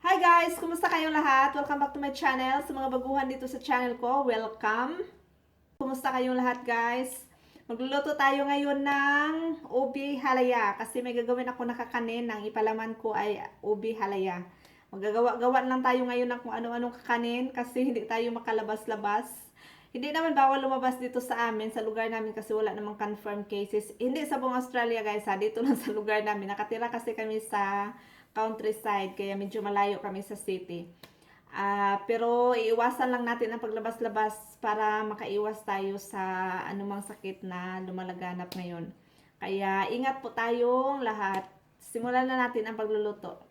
Hi guys! Kumusta kayong lahat? Welcome back to my channel. Sa mga baguhan dito sa channel ko, welcome! Kumusta kayong lahat guys? Magluluto tayo ngayon ng UBE halaya kasi may gagawin ako na kakanin. Ang ipalaman ko ay UBE halaya. Magagawa-gawa lang tayo ngayon ng kung ano-anong kakanin kasi hindi tayo makalabas-labas. Hindi naman bawal lumabas dito sa amin, sa lugar namin kasi wala namang confirmed cases. Hindi sa buong Australia guys ha, dito lang sa lugar namin. Nakatira kasi kami sa countryside kaya medyo malayo kami sa city. Pero iiwasan lang natin ang paglabas-labas para makaiwas tayo sa anumang sakit na lumalaganap ngayon. Kaya ingat po tayong lahat. Simulan na natin ang pagluluto.